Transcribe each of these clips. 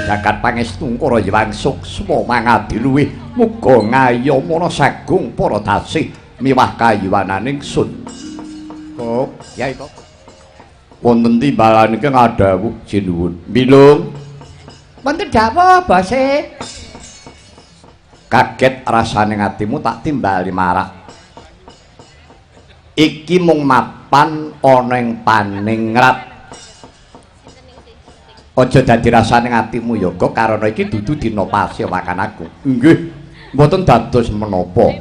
jagat pangestu para Hyang suksma mangadi luwih muga ngayomana sagung para dasih miwah kayuwananing sun. Kok Kyai kok wonten timbalan iki ngadhawuh jinuwun. Milung. Wonten dawuh, Bose. Kaget rasane atimu tak timbali marak. Iki mung mapan ana ing paningrat. Aja dadi rasane atimu yoga karana iki dudu dina pasyawakan aku. Nggih, mboten dados menapa.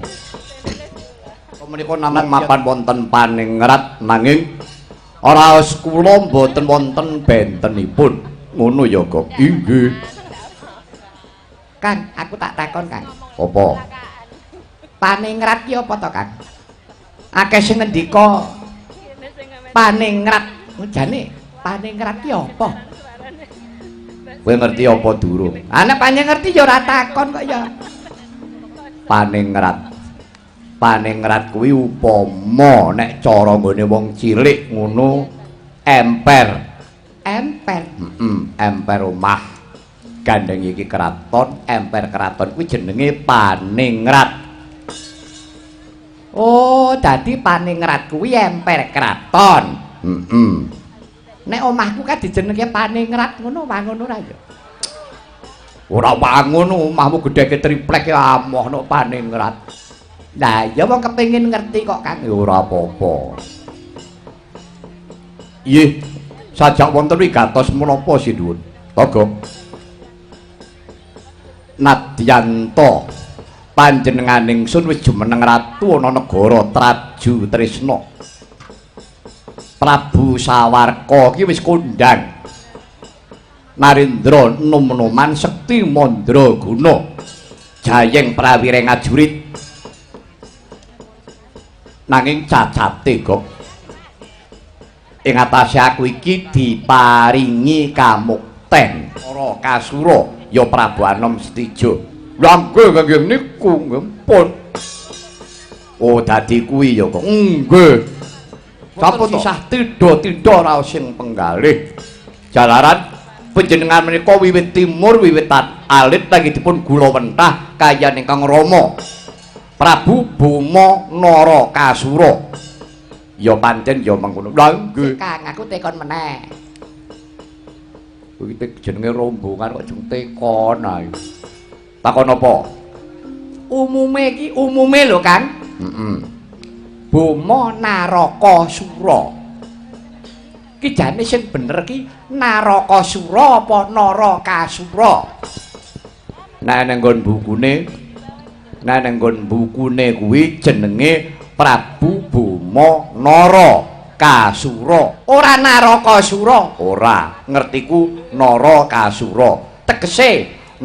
Menika namung mapan wonten paningrat nanging raos kula mboten wonten bentenipun. Ngono yoga. Nggih. Kang, aku tak takon, Kang. Apa? Paningrat ki apa to, Kang? Akeh sing ngendika paningrat. Jane paningrat ki apa? Kowe ngerti apa durung? Ana panjang ngerti ya ora takon kok ya. Paningrat. Paningrat kuwi upama nek cara nggone wong cilik ngono emper. Emper. Emper omah. Gandeng iki keraton, emper keraton kuwi jenenge paningrat. Oh, dadi paningrat kuwi emper keraton. Nek omahku kan dijenenge paningrat ngono wangun ora ya? Ora wangun omahmu gedhe triplek ya amohno paningrat. Lah ya wong kepengin ngerti kok Kang. Ya ora apa-apa. Nggih, sajak wonten wigatos menapa Sinuwun? Togok. Nadyanto panjenenganing sun wis jumeneng ratu ana negara Traju Trisna. Prabu Sawarka iki wis kondhang. Narendra nom-noman sekti mandraguna. Jayeng prawire ngajurit. Nanging cacate kok ing atase aku iki diparingi kamukten para kasura ya Prabu Anom Setijo. Langkung kangge niku ngempun. Oh dadi kuwi ya kok. Nggih. Sampun isah tida-tida raos sing penggalih. Jalaran panjenengan menika wiwit timur wiwitan alit lagi dipun gulawentah kaya ingkang Rama. Prabu Boma Narakasura. Ya pancen ya mengkono. Lha nggih. Kang, aku tekon meneh. Kuwi jenenge rombongan kok jeng tekon ae. Takon apa? Umume lho, Kang. Boma Narakasura. Ki jane sing bener ki Narakasura apa Narakasura? Nek nang nggon bukune kuwi jenenge Prabu Boma Narakasura. Ora Narakasura. Ora, ngertiku Narakasura. Tegese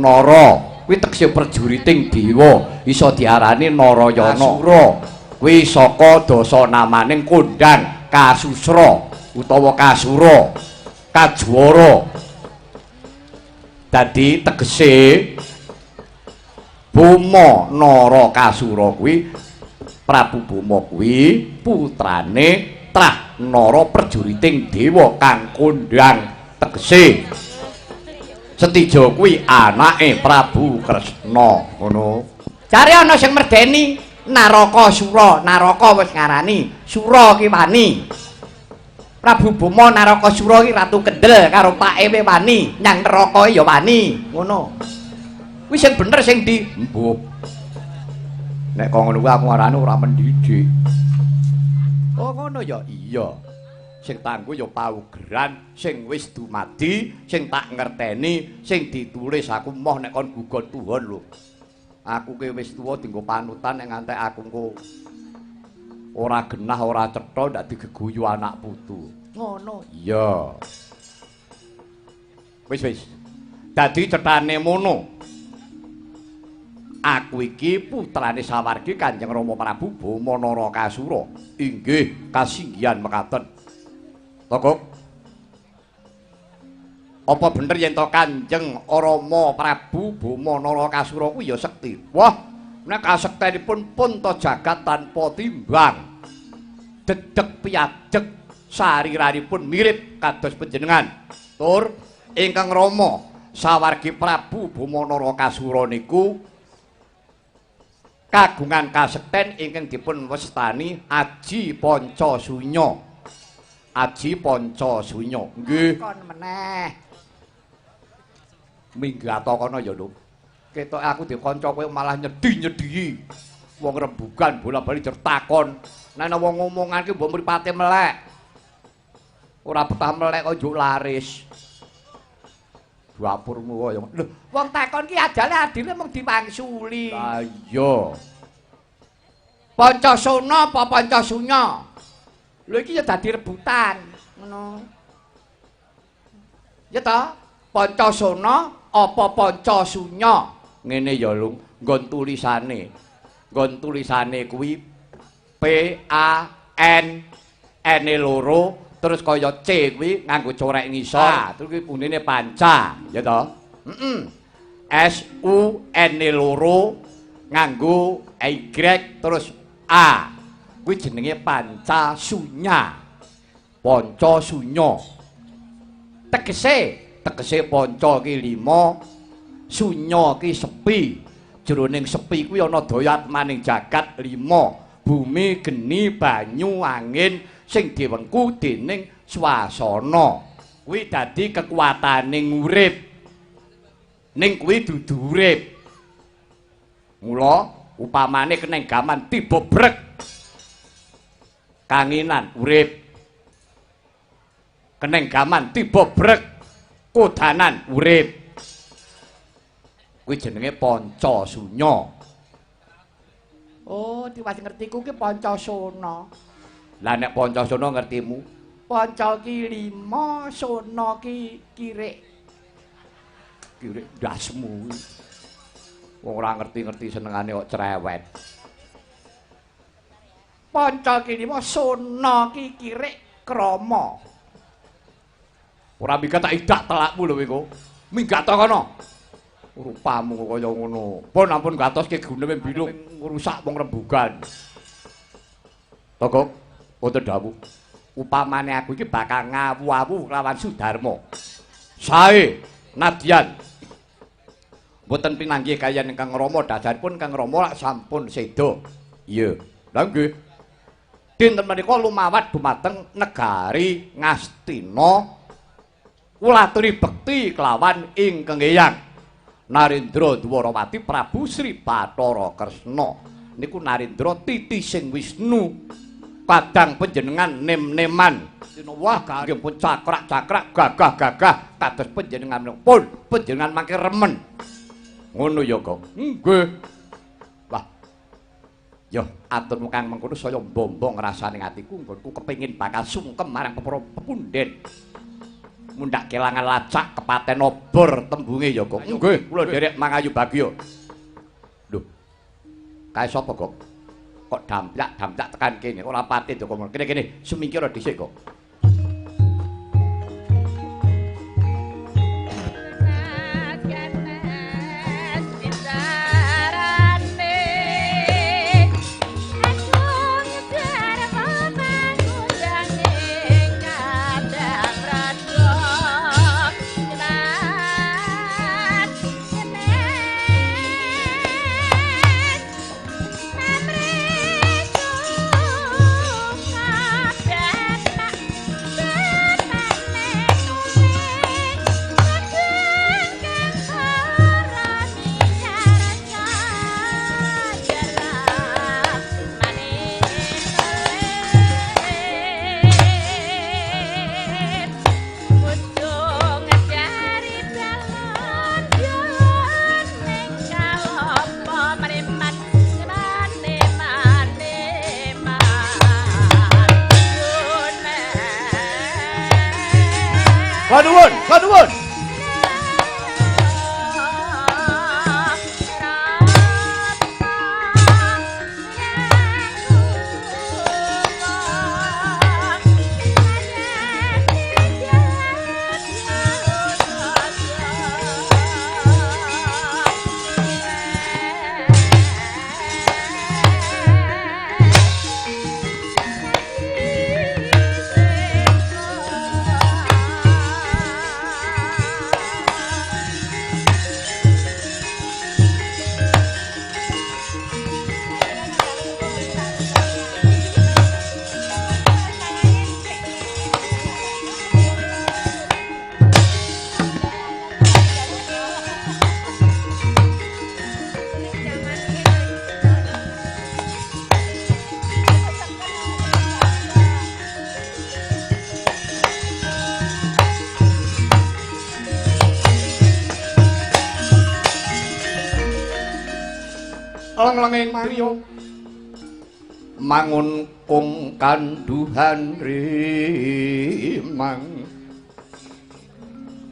Nara kuwi tegese prajuriting dewa, iso diarani Narayana. Kuwi saka dasa namaning kondhang Kasusra utawa Kasura, Kajwara. Dadi tegese Boma Narakasura kuwi Prabu Boma kuwi putrane Trah Nara prajuriting dewa kang kondhang. Tegese Setijo kuwi anake Prabu Kresna ngono. Cari ana sing merdeni Narakasura. Naraka wis ngarani, Sura ki wani. Prabu Boma Narakasura ki ratu kendel karo pake wani, nyang neraka ya wani. Ngono. Kuwi sing bener sing ndi? Mbuh. Nek kok ngono kuwi aku ngarani ora mendidik. Oh ngono ya iya. Sing tangguh ya paugeran, sing wis dumadi, sing tak ngerteni, sing ditulis aku moh nek kon gugon Tuhan lho. Aku ki wis tuwa dienggo panutan nek ngantek aku engko ora genah ora cetha ndak digeguyu anak putu. Ngono. Iya. Wis. Dadi cethane mono. Aku iki putrane Sawargi Kanjeng Rama Prabu Boma Narakasura. Inggih kasinggihan mekaten. Togok. Apa bener yen to Kanjeng Rama Prabu Boma Narakasura kuwi ya sekti? Wah, nek kasektenipun pun to jagat tanpa timbang. Dedeg piyadeg sariranipun mirip kados panjenengan. Tur ingkang Rama sawargi Prabu Bima Narakasura niku kagungan kasekten ingkang dipun wastani Aji Pancasunya. Aji Pancasunya. Nggih. Kon meneh. Minggato kono ya, Lho. Ketok aku dikanca kowe malah nyedhi-nyedhi. Wong rembugan bola-bali jertakon. Nek ana wong ngomongan ki mbok mripate melek. Ora betah melek kok njuk laris. Dapurmu kaya. Lho, wong takon ki ajale adile mung diwangsuli. Lah iya. Pancasona apa Pancasunya? Lho iki ya dadi rebutan, ngono. Ya ta? Pancasona apa Pancasunya? Ngene ya, Lung, nggon tulisane. Nggon tulisane kuwi P A N N-e loro terus kaya C kuwi nganggo corek ngisor. Terus kuwi bunine panca, ya to? S U N-e loro nganggo Y terus A. Kuwi jenenge Pancasunya. Pancasunya. Tegese panca ki 5, sunya ki sepi. Jroning sepi kuwi ana daya maning jagat 5. Bumi, geni, banyu, angin sing diwengku dening swasana. Kuwi dadi kekuwatane urip. Ning kuwi dudu urip. Mula upamane keneng gaman dibobrek. Kanginan urip. Keneng gaman dibobrek. Kodanan urip. Kuwi jenenge Pancasunya. Oh, diwas ngertiku ki Pancasona. Lah nek Pancasona ngertimu? Panca ki 5, sona ki kirik. Kirik dasmu. Wong ora ngerti-ngerti senengane kok cerewet. Panca ki 5, sona ki kirik krama. Ora minggat tak idak telakmu lho iku. Minggat to kono. Rupamu kaya ngono. Pun ampun gatos ki guneme bilung ngrusak wong rembugan. Toko, wonten dawuh. Upamane aku iki bakal ngawu-awu lawan Sudarma. Sae nadyan mboten pinanggih kaliyan Kang Rama, dasaripun Kang Rama lak sampun seda. Iya. Lah nggih. Dinten menika lumawat dumateng negari Ngastina. Kula aturi bekti kelawan ingkang eyang Narendra Dwarawati Prabu Sri Bathara Kresna. Niku Narendra titising Wisnu. Kadang panjenengan nem-neman. Wah, kanggih pun cakrak-cakrak, gagah-gagah kados panjenengan pun panjenengan mangke remen. Ngono ya, Kang. Nggih. Wah. Ya, atur kang mengkono saya mbombo ngrasane atiku nggonku kepengin bakal sungkem marang para pepunden. Mundak kelangan lacak kepaten obor tembunge ya, Kang. Nggih, kula derek mangayu bagya. Lho. Kae sapa, Kang? Kok damplak tekan kene ora pati to kok. Kene semingkir dhisik kok. Kaduwun. leng-lenging priya mangun kung kanduhan rimang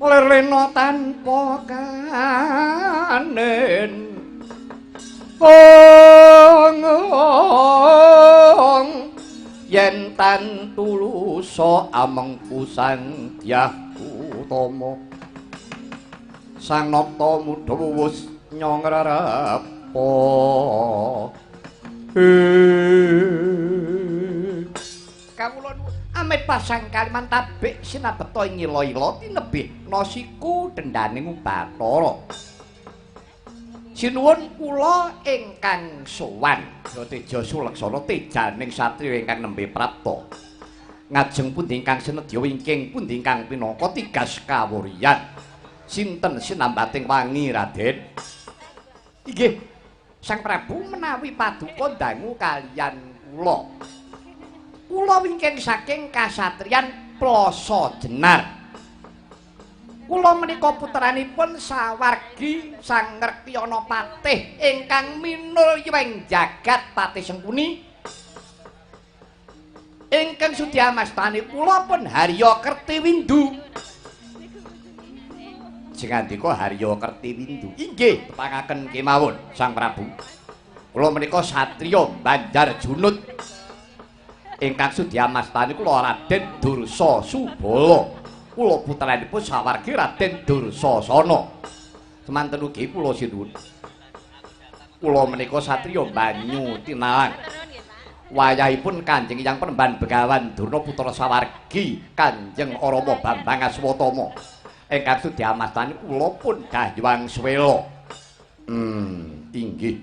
lerena tanpa kanen yen tan tulusa ameng pusang yah utama sang nata mudha wus nyongrarapo kawula amit pasang kaliman tabik sinabeta ing ila-ila tinebih nasiku dendaning Bathara sinuwun kula ingkang sowan Teja Sulaksana tejaning satriya ingkang nembe prapta ngajeng pundi ingkang sinedya wingking pundi ingkang pinaka tigas kawuryan sinten sinambating wangi Raden inggih Sang Prabu menawi paduka dangu kaliyan kula wingking saking kasatriyan Plasa Jenar kula menika putranipun Sawargi Sang Ngertyana Patih ingkang minul yuwing jagat Patih Sengkuni ingkang sudyamastani kula pun Harya Kertiwindu jengandika Harya Kertiwindu inggih tepangaken kemawon Sang Prabu kula menika satriya Banjar Junut ingkang sudyamastani kula Raden Dursasubala kula putranipun Sawargi Raden Dursasana semanten ugi kula sinuwun kula menika satriya Banyu Tinalang wayahipun Kanjeng Hyang Penemban Begawan Durna Putra Sawargi Kanjeng Rama Bambang Aswatama ingkang sudyamastani kula pun Dahyang Swela inggih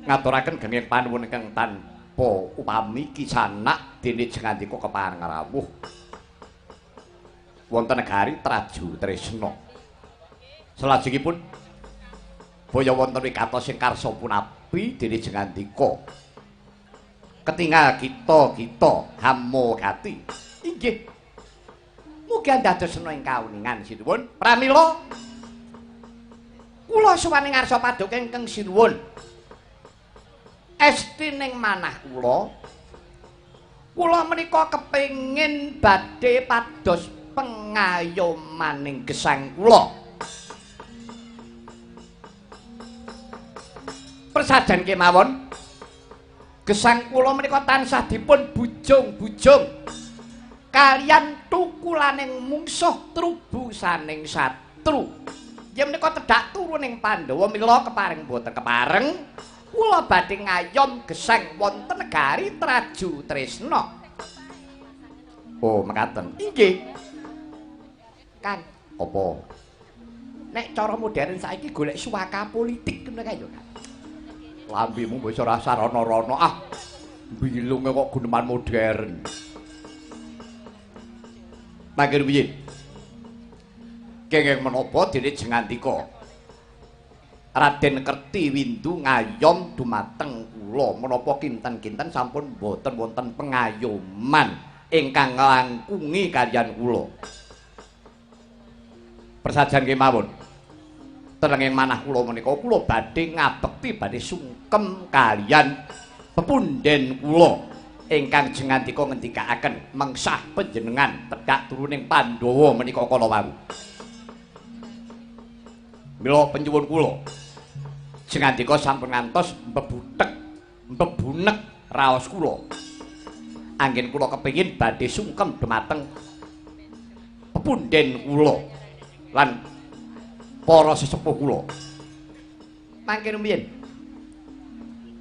ngaturaken genging panuwun ingkang tanpa upami kisanak dene jengandika kepareng rawuh wonten negari Traju Tresna salajengipun baya wonten wigatos sing karsa punapi dene jengandika ketingal kita hamogati inggih mugi andhadosna ing kauningan sinuwun pramila kula suwane ngarsa paduka ingkang sinuwun estining manah kula menika kepengin badhe pados pengayomaning gesang kula persajan kemawon gesang kula menika tansah dipun bujung-bujung kaliyan tukulaning mungsuh trubusaning satru yen menika tedhak turuning Pandhawa mila keparing boten kepareng kula badhe ngayom gesang wonten negari Traju Tresna. Oh, mekaten. Inggih. Kang, apa? Nek cara modern saiki golek suaka politik ngono kae yo, Kang. Lambemu wis ora sarana-rana ah. Bilunge kok guneman modern. Mangke piye? Kenging menapa dene jengandika Raden Kertiwindu ngayom dumateng kula menapa kinten-kinten sampun boten wonten pengayoman ingkang nglangkungi kaliyan kula. Persajan kemawon. Tenenging manah kula menika kula badhe ngabekti badhe sungkem kaliyan pepunden kula ingkang jengandika ngendikaaken mengsah panjenengan tedhak turuning Pandhawa menika kala wau. Mila penyuwun kula jengandika sampun ngantos mbebunek raos kula. Anggen kula kepengin badhe sungkem dumateng pepunden kula lan para sesepuh kula. Mangke rumiyin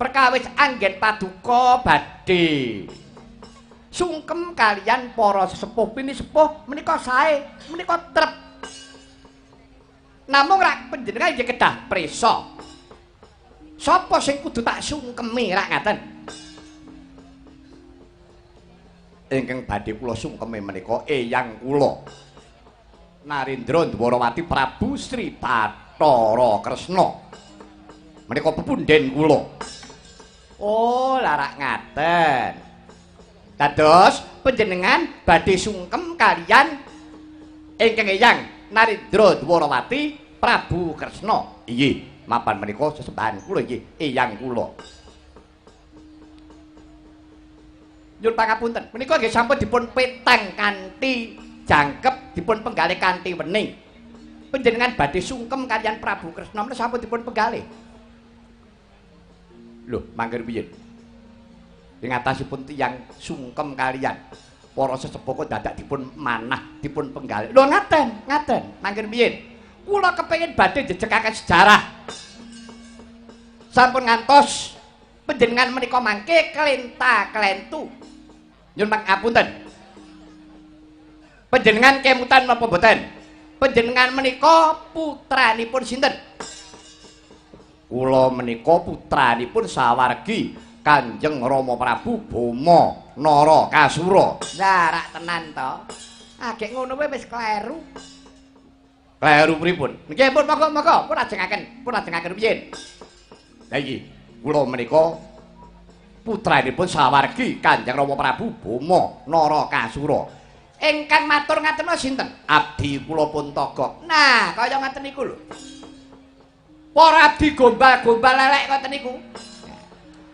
perkawis anggen paduka badhe sungkem kaliyan para sesepuh pinisepuh menika sae menika trep. Namung rak panjenengan nggih kedah prisa. Sapa sing kudu tak sungkemi rak ngaten? Ingkang badhe kula sungkemi menika eyang kula Narendra Dwarawati Prabu Sri Bathara Kresna. Menika pepunden kula. Oh, larak ngaten. Dados panjenengan badhe sungkem kaliyan ingkang eyang Narendra Dwarawati Prabu Kresna. Inggih, mapan menika sesembahan kula inggih, eyang kula. Nyuwun pangapunten. Menika nggih sampun dipun peteng kanthi jangkep, dipun penggalih kanthi wening. Panjenengan badhe sungkem kaliyan Prabu Kresna menika sampun dipun penggalih. Lho, mangkir piye? Ing atasipun tiyang sungkem kaliyan para sesepuh kok dadak dipun manah, dipun penggalih. Lho ngaten, mangkir piye? Kula kepengin badhe jejekaken sejarah. Sampun ngantos panjenengan menika mangke kelenta-kelentu. Nyuwun pangapunten. Panjenengan kemutan napa boten? Panjenengan menika putranipun sinten? Kula menika putranipun sawargi Kanjeng Rama Prabu Boma Narakasura. Lah rak tenan to. Agek ngono wae wis kleru. Kleru pripun? Nggih pun monggo-monggo pun ajengaken piye? Lah iki kula menika putranipun sawargi Kanjeng Rama Prabu Boma Narakasura. Ingkang matur ngaten sinten? Abdi kula Puntaka. Nah, kaya ngaten niku lho. Para abdi gombal-gombal elek ngoten niku.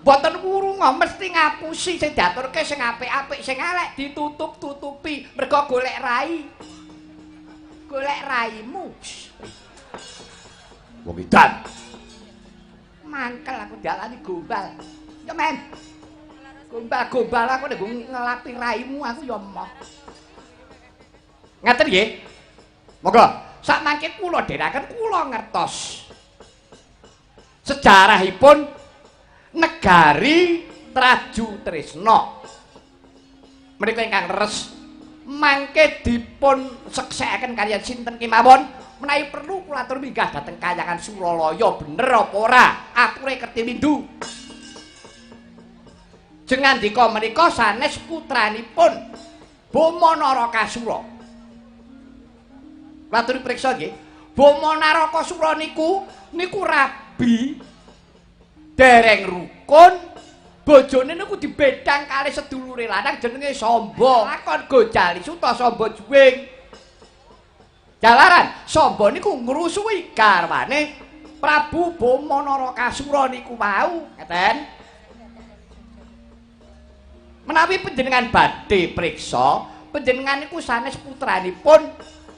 Mboten wurunga mesti ngapusi sing diaturke sing apik-apik, sing elek ditutup-tutupi mergo golek rai. Golek raimu. Wong edan. Mangkel aku dialani gombal. Ya men. Gombal-gombal aku nek ngelapi raimu aku ya emoh. Ngaten nggih. Monggo, sak mangke kula dherekaken kula ngertos. Sejarahipun negari Traju Tresna. Menika ingkang leres mangke dipun seksekaken kaliyan sinten kemawon menawi perlu kula atur minggah dhateng Kahyangan Suralaya bener apa ora ature Kertiwindu. Jengandika menika sanes putranipun Boma Narakasura. Laturi priksa nggih. Boma Narakasura niku rabi dereng rukun. Bojone niku dibedang kalih sedulure lanang jenenge Samba. Lakon Gojali Suta Samba Juwing. Jalaran Samba niku ngrusuhi garwane Prabu Boma Narakasura niku wau, ngeten. Menawi panjenengan badhe priksa, panjenengan niku sanes putranipun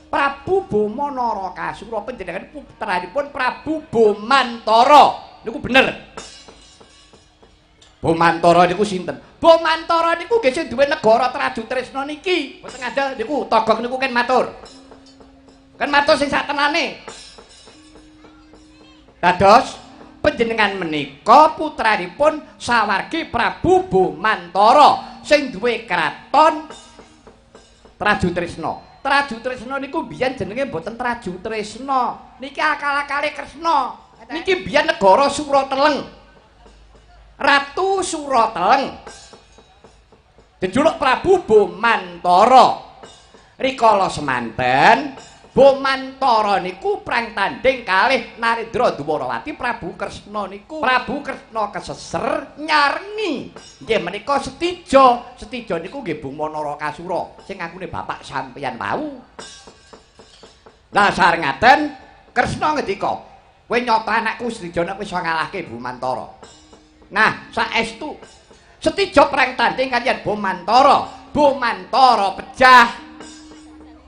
Prabu Boma Narakasura, panjenengan putranipun Prabu Bomantara. Niku bener. Bomantara niku sinten? Bomantara niku nggih sing duwe negara Traju Tresna niki. Mboten ngandel niku Togog niku ken matur. Kan matur sing satenane. Dados panjenengan menika putranipun sawargi Prabu Bomantara sing duwe kraton Traju Tresna. Traju Tresna niku biyen jenenge mboten Traju Tresna. Niki akal-akale Kresna. Niki biyen negara Surateleng. Ratu Surateleng. Dijuluk Prabu Bomantara. Rikala semanten Bomantara niku prang tanding kalih Narendra Dwarawati. Prabu Kresna niku Prabu Kresna keseser nyarengi. Nggih menika Setija. Setija niku nggih Boma Narakasura sing ngakune bapak sampeyan wau. Lah sarengaten Kresna ngendika, "Kowe nyoto anakku Setija nek wis iso ngalahke Bomantara." Nah, saestu Setija prang tanding kaliyan Bomantara. Bomantara pejah.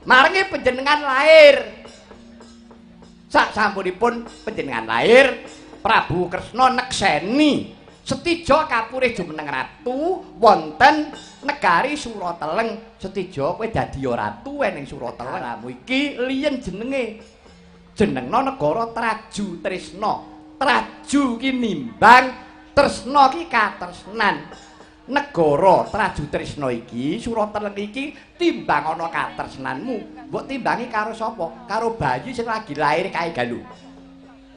Maringi panjenengan lahir. Sak sampunipun panjenengan lahir, Prabu Kresna nekseni Setija kapurih jumeneng ratu wonten negari Surateleng. Setija kowe dadi ratu ning Surateleng. Ramu iki liyen jenenge. Jenengna negara Traju Tresna. Traju ki nimbang, tresna ki katresnan. Negara Traju Tresna iki, Surateleng iki timbang ana katresnanmu, mbok timbangi karo sapa? Karo bayi sing lagi lahir kae galu.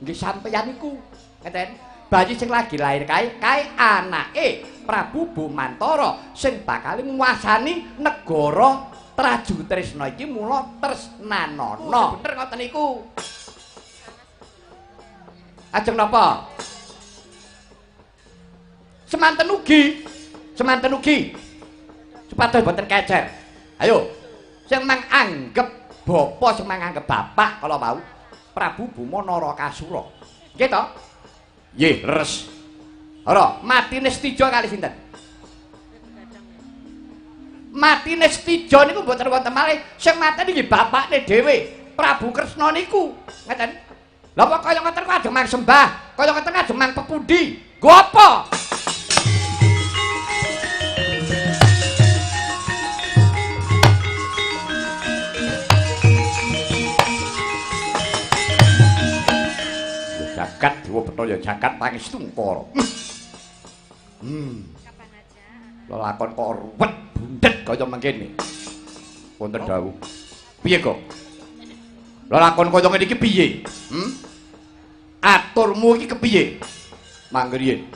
Nggih sampeyan iku, ngeten. Bayi sing lagi lahir kae anake Prabu Bomantara sing bakal nguwasani negara Traju Tresna iki mula tresnanana. Bener ngoten niku. Ajeng napa? Semanten ugi supados boten kecer. Ayo sing mang anggep bapa sing mang anggep bapak kala wau Prabu Bima Narakasura. Nggih to? Nggih, leres. Ora, matine Setija kali sinten? Matine Setija niku mboten wonten malih sing mateni nggih bapakne dhewe, Prabu Kresna niku. Ngeten. Lha kok kaya ngoten kok ajeng mang sembah, kaya ngoten ajeng mang pepundi. Nggo apa? Jagat Dewa Betara jagat Pangestu Ngkara. Kapan aja. Lelakon kok ruwet bundet kaya mangkene. Wonten dawuh. Piye kok? Lelakon kaya ngene iki piye? Aturmu iki kepiye? Mangriyen.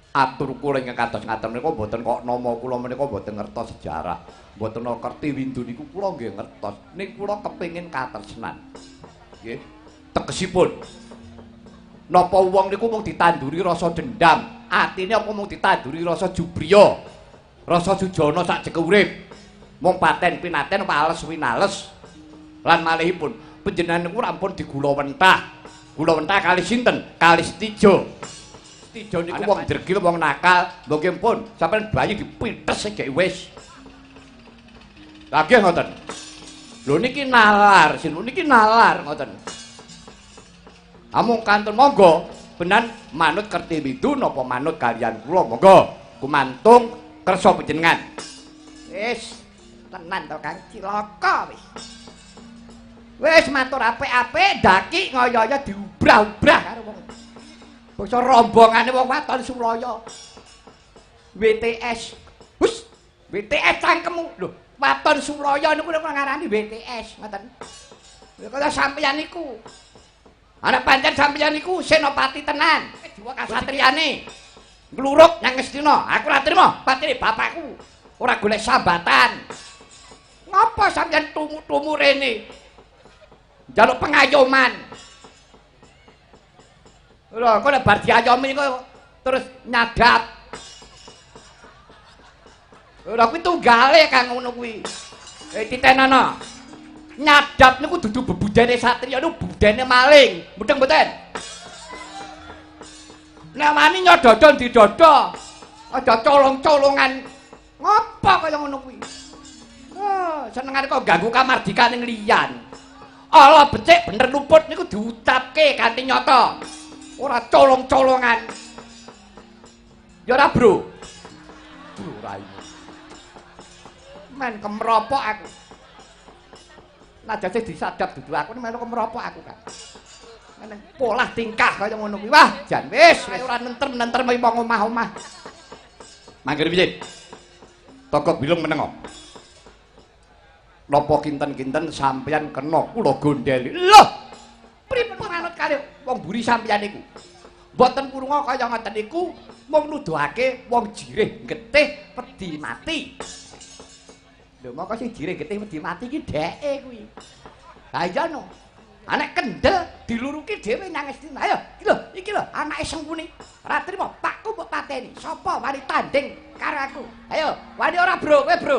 Aturku ing kados ngaten menika mboten kok nama kula menika mboten ngertos sejarah. Mboten kerti windu niku kula nggih ngertos. Ning kula kepengin katresnan. Nggih. Tegesipun napa wong niku mung ditanduri rasa dendam, atine apa mung ditanduri rasa jubriya, rasa sujana sak jeke urip. Mung paten pinaten apa ales winales. Lan malihipun panjenengan niku rampun digulawentah. Gulawentah kali sinten? Kali Setija. Setija niku wong dregil, wong nakal, mungkin pun sampeyan bayi dipithес gek wis. Lagi ngoten. Lho niki nalar, niki nalar ngoten. Amung kantun monggo benan manut Kertiwidu napa manut kaliyan kula monggo gumantung kersa panjenengan. Wis tenan to Kang cilaka wis. Wis matur apik-apik daki ngoyo-oyo diubrah-ubrah karo wong. Basa rombongane wong waton Suraya. WTS. Hus, WTS cangkemmu. Lho, waton Suraya niku ngarani WTS ngoten. Lha kaya sampeyan niku. Ana pancen sampeyan niku senopati tenan, jiwa kasatriyane. Ngluruk nang Ngastina, aku ora trima patine bapakku. Ora golek sambatan. Ngapa sampeyan tumu-tumu rene? Njaluk pengayoman. Lho, kok nek bar diayomi kok terus nyadap. Ora kuwi tunggale kang ngono kuwi. Titenana. Nyadap niku dudu bebudene satriya niku budene maling. Mudeng mboten? Nek wani nyododon didodo. Aja colong-colongan. Ngopo kaya ngono kuwi? Oh, senengane kok ganggu kamardikane liyan. Allah becik bener luput niku diucapke kanthi nyata. Ora colong-colongan. Ya ora, Bro. Ora iki. Men kemropok aku. Najase disadap dudu aku melu kemropok aku kan. Meneng polah tingkah kaya ngono kuwi. Wah, jan wis ora nenter-nenter wong omah-omah. Mangger piye? Tokok bilung menengo. Napa kinten-kinten sampeyan kena kula gondeli. Lho, pripun manut kali wong buri sampeyan niku? Mboten kurunga kaya ngoten niku, mung nuduhake wong jirih getih wedi mati. Lho moko sing jirih getih wedi mati iki dheke kuwi. Ha iya no. Anek kendel diluruki dhewe nang Ngastina. Ayo, iki lho anake Sengkuni. Ora trima pakku mbok pateni. Sapa wani tanding karo aku? Ayo, wani ora, Bro? Kowe, Bro.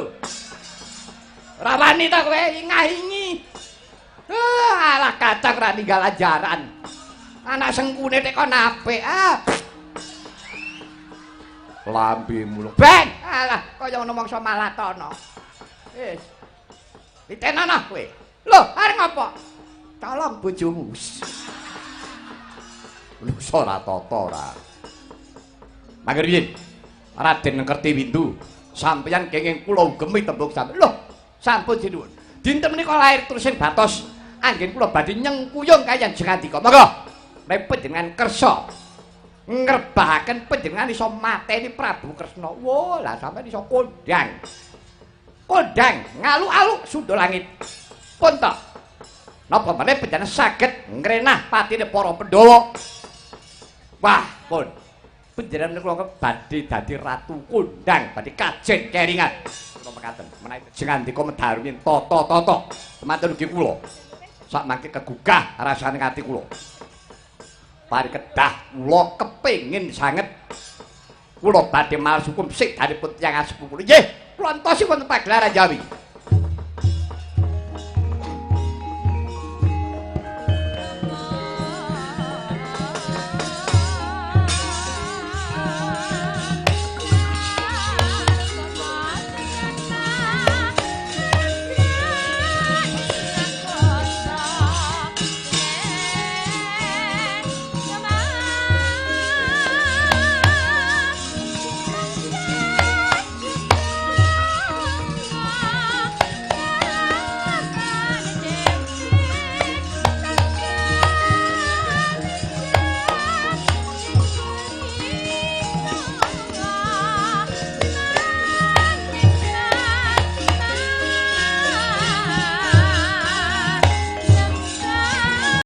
Ora wani ta kowe ingah-ingi. Alah kacang ra ninggal ajaran. Anak Sengkune tek kon apik. Lambemu lho. Ben, alah kaya ngono mangsa malatana. Wis. Ditenana kowe. Lho, arep ngopo? Tolong bojomu. Lho ora tata ora. Mangger piye? Raden Kertiwindu, sampeyan kenging kula ugemi tembung sampeyan. Lho, sampun sinuwun. Dinten menika lair terusing batos anggen kula badhe nyengkuyung kaliyan Jengandika. Monggo, nek panjenengan kersa ngrebahaken panjenengan iso mateni Prabu Kresna. Wo, lah sampeyan iso kondang. Kondang ngalu-aluk sundha langit. Pun to. Napa meneh panjenengan saged ngrenah patine para Pandhawa. Wah, pun. Panjenengan kula badhe dadi ratu kondang, badhe kajen keringan. Kula mekaten, menawi Jengandika medharumin tata-tata. Matur ugi kula. Sak mangke kegugah rasane ati kula. Parikedah kula kepengin sanget kula badhe maos hukum sik danipun tiyang sepuh kula. Nggih, kula entosi wonten pagelaran Jawi.